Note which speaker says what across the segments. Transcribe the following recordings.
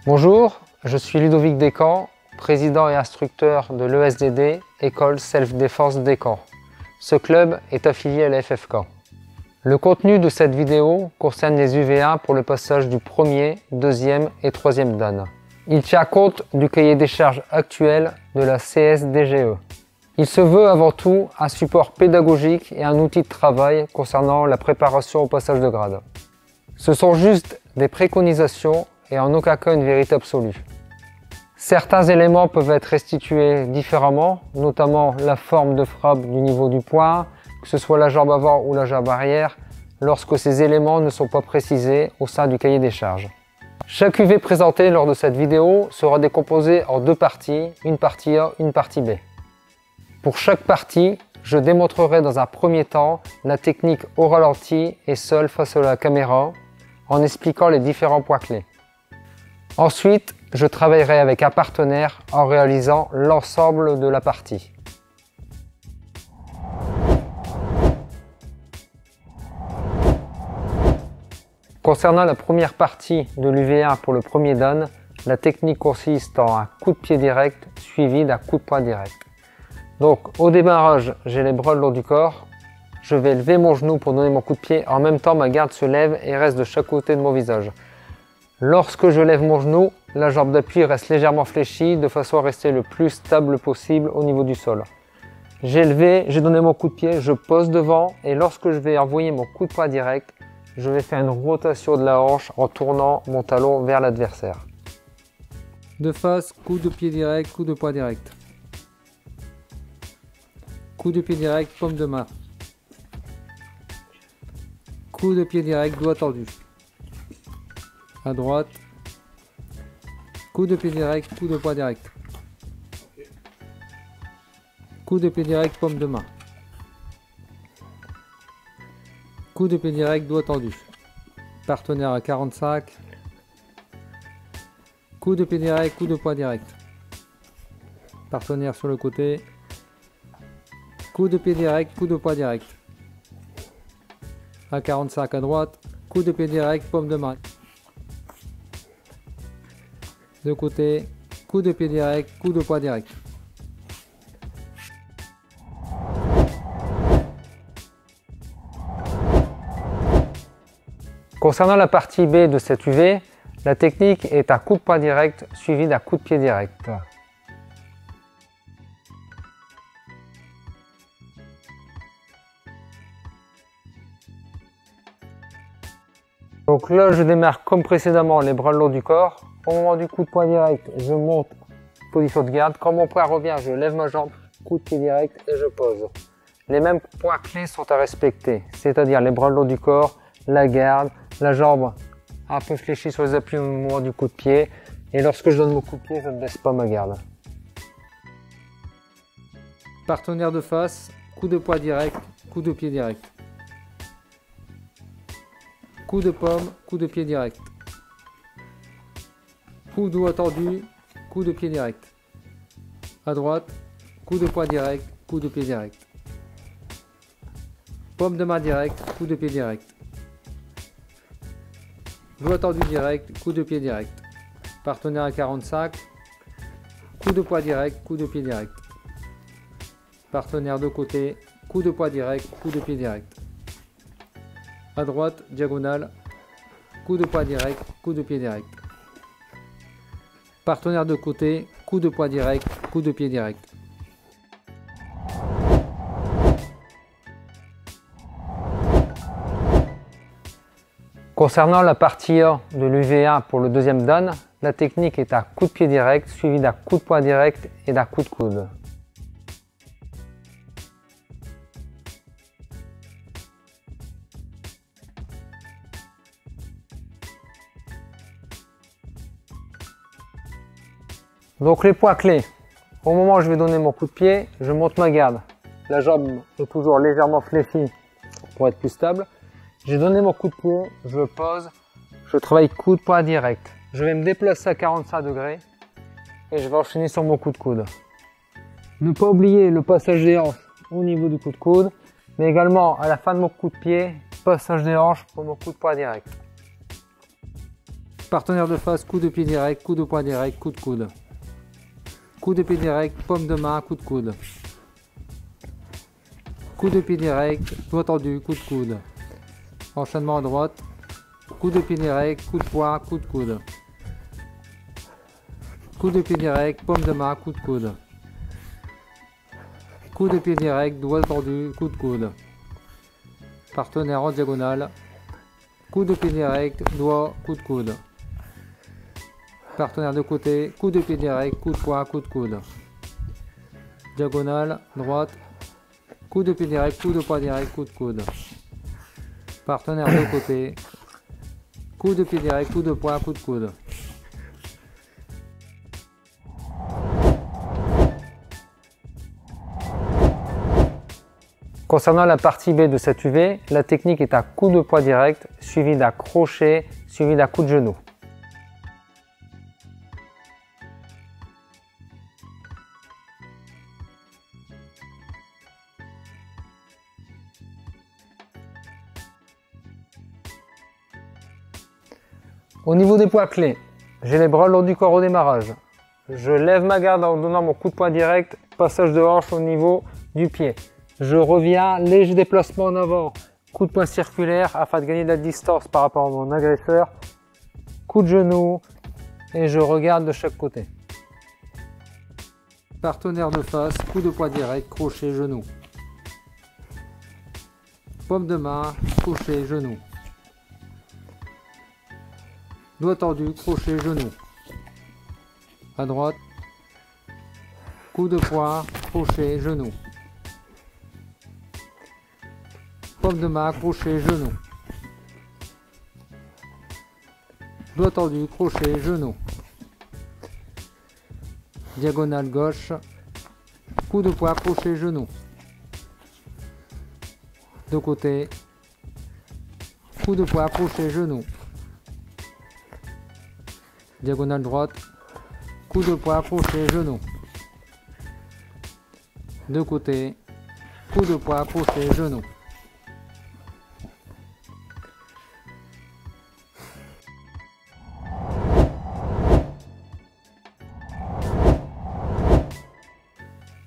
Speaker 1: Bonjour, je suis Ludovic Descamps, président et instructeur de l'ESDD, École Self-Défense Descamps. Ce club est affilié à la FFK. Le contenu de cette vidéo concerne les UV1 pour le passage du premier, deuxième et troisième dan. Il tient compte du cahier des charges actuel de la CSDGE. Il se veut avant tout un support pédagogique et un outil de travail concernant la préparation au passage de grade. Ce sont juste des préconisations et en aucun cas une vérité absolue. Certains éléments peuvent être restitués différemment, notamment la forme de frappe du niveau du poing, que ce soit la jambe avant ou la jambe arrière, lorsque ces éléments ne sont pas précisés au sein du cahier des charges. Chaque UV présenté lors de cette vidéo sera décomposé en deux parties, une partie A, une partie B. Pour chaque partie, je démontrerai dans un premier temps la technique au ralenti et seul face à la caméra, en expliquant les différents points clés. Ensuite, je travaillerai avec un partenaire en réalisant l'ensemble de la partie. Concernant la première partie de l'UV1 pour le premier dan, la technique consiste en un coup de pied direct suivi d'un coup de poing direct. Donc au démarrage, j'ai les bras le long du corps, je vais lever mon genou pour donner mon coup de pied, en même temps ma garde se lève et reste de chaque côté de mon visage. Lorsque je lève mon genou, la jambe d'appui reste légèrement fléchie de façon à rester le plus stable possible au niveau du sol. J'ai levé, j'ai donné mon coup de pied, je pose devant et lorsque je vais envoyer mon coup de poing direct, je vais faire une rotation de la hanche en tournant mon talon vers l'adversaire.
Speaker 2: De face, coup de pied direct, coup de poing direct. Coup de pied direct, paume de main. Coup de pied direct, doigt tendu. À droite. Coup de pied direct, coup de poing direct. Coup de pied direct, paume de main. Coup de pied direct, doigt tendu. Partenaire à 45. Coup de pied direct, coup de poing direct. Partenaire sur le côté. Coup de pied direct, coup de poing direct. À 45 à droite. Coup de pied direct, paume de main. De côté. Coup de pied direct, coup de poing direct.
Speaker 1: Concernant la partie B de cette UV, la technique est un coup de poing direct suivi d'un coup de pied direct. Donc là, je démarre comme précédemment les bras le long du corps. Au moment du coup de poing direct, je monte position de garde. Quand mon poing revient, je lève ma jambe, coup de pied direct et je pose. Les mêmes points clés sont à respecter, c'est-à-dire les bras le long du corps, la garde, la jambe un peu fléchie sur les appuis au moment du coup de pied. Et lorsque je donne mon coup de pied, je ne baisse pas ma garde.
Speaker 2: Partenaire de face, coup de poing direct, coup de pied direct. Coup de paume, coup de pied direct. Coup doigt tendu, coup de pied direct. À droite, coup de poing direct, coup de pied direct. Paume de main direct, coup de pied direct. Doigt tendu direct, coup de pied direct. Partenaire à 45. Coup de poing direct, coup de pied direct. Partenaire de côté, coup de poing direct, coup de pied direct. À droite, diagonale, coup de poing direct, coup de pied direct. Partenaire de côté, coup de poing direct, coup de pied direct.
Speaker 1: Concernant la partie A de l'UV1 pour le deuxième dan, la technique est un coup de pied direct suivi d'un coup de poing direct et d'un coup de coude. Donc les points clés. Au moment où je vais donner mon coup de pied, je monte ma garde. La jambe est toujours légèrement fléchie pour être plus stable. J'ai donné mon coup de pied, je pose, je travaille coup de poing direct. Je vais me déplacer à 45 degrés et je vais enchaîner sur mon coup de coude. Ne pas oublier le passage des hanches au niveau du coup de coude, mais également à la fin de mon coup de pied, passage des hanches pour mon coup de poing direct.
Speaker 2: Partenaire de face, coup de pied direct, coup de poing direct, coup de coude. Coup de pied direct, paume de main, coup de coude. Coup de pied direct, doigt tendu, coup de coude. Enchaînement à droite. Coup de pied direct, coup de poing, coup de coude. Coup de pied direct, paume de main, coup de coude. Coup de pied direct, doigt tendu, coup de coude. Partenaire en diagonale. Coup de pied direct, doigt, coup de coude. Partenaire de côté, coup de pied direct, coup de poing, coup de coude. Diagonale, droite. Coup de pied direct, coup de poing direct, coup de coude. Partenaire de côté. Coup de pied direct, coup de poing, coup de coude.
Speaker 1: Concernant la partie B de cette UV, la technique est un coup de poing direct, suivi d'un crochet, suivi d'un coup de genou. Au niveau des points clés, j'ai les bras le long du corps au démarrage. Je lève ma garde en donnant mon coup de poing direct, passage de hanche au niveau du pied. Je reviens, léger déplacement en avant, coup de poing circulaire afin de gagner de la distance par rapport à mon agresseur. Coup de genou et je regarde de chaque côté.
Speaker 2: Partenaire de face, coup de poing direct, crochet, genou. Paume de main, crochet, genou. Doigt tendu, crochet, genou. À droite. Coup de poing, crochet, genou. Paume de main, crochet, genou. Doigt tendu, crochet, genou. Diagonale gauche. Coup de poing, crochet, genou. De côté. Coup de poing, crochet, genou. Diagonale droite. Coup de poing, crochet, genou. De côté. Coup de poing, crochet, genou.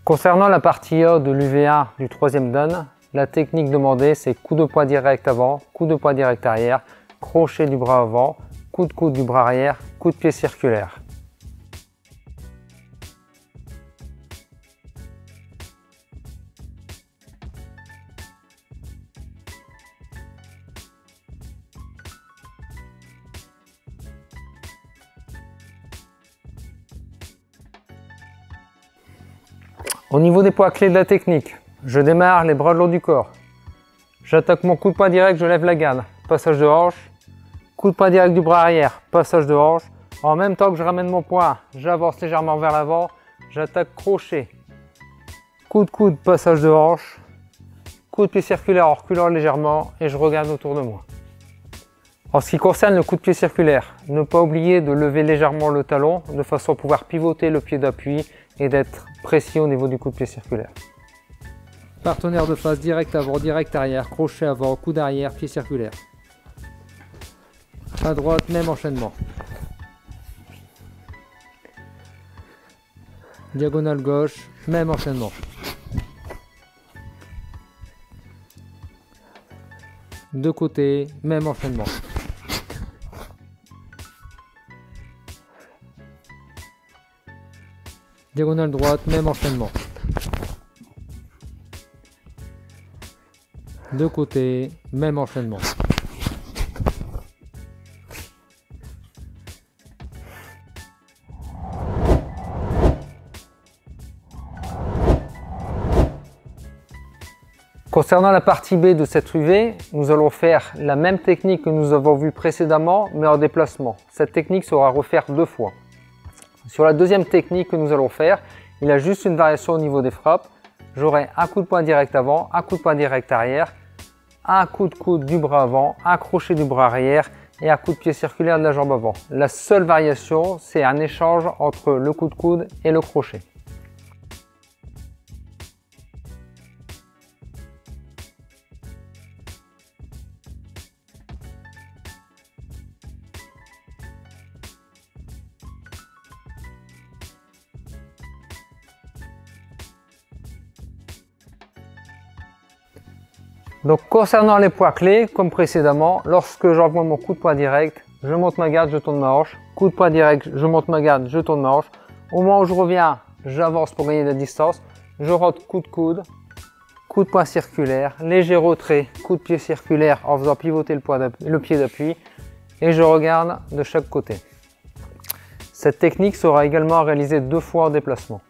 Speaker 1: Concernant la partie A de l'UV1 du troisième dan, la technique demandée c'est coup de poing direct avant, coup de poing direct arrière, crochet du bras avant, coup de coude du bras arrière, coup de pied circulaire. Au niveau des points clés de la technique, je démarre les bras le long du corps. J'attaque mon coup de poing direct, je lève la garde, passage de hanche, coup de poing direct du bras arrière, passage de hanche. En même temps que je ramène mon poing, j'avance légèrement vers l'avant, j'attaque crochet, coup de coude, passage de hanche, coup de pied circulaire en reculant légèrement et je regarde autour de moi. En ce qui concerne le coup de pied circulaire, ne pas oublier de lever légèrement le talon de façon à pouvoir pivoter le pied d'appui et d'être précis au niveau du coup de pied circulaire.
Speaker 2: Partenaire de face, direct avant, direct arrière, crochet avant, coude arrière, pied circulaire. À droite, même enchaînement. Diagonale gauche, même enchaînement. De côté, même enchaînement. Diagonale droite, même enchaînement. De côté, même enchaînement.
Speaker 1: Concernant la partie B de cette UV, nous allons faire la même technique que nous avons vue précédemment, mais en déplacement. Cette technique sera refaite 2 fois. Sur la deuxième technique que nous allons faire, il y a juste une variation au niveau des frappes. J'aurai un coup de poing direct avant, un coup de poing direct arrière, un coup de coude du bras avant, un crochet du bras arrière et un coup de pied circulaire de la jambe avant. La seule variation, c'est un échange entre le coup de coude et le crochet. Donc concernant les poids clés, comme précédemment, lorsque j'envoie mon coup de poids direct, je monte ma garde, je tourne ma hanche. Coup de poids direct, je monte ma garde, je tourne ma hanche. Au moment où je reviens, j'avance pour gagner de la distance. Je rentre coup de coude, coup de poing circulaire, léger retrait, coup de pied circulaire en faisant pivoter le pied d'appui. Et je regarde de chaque côté. Cette technique sera également réalisée 2 fois en déplacement.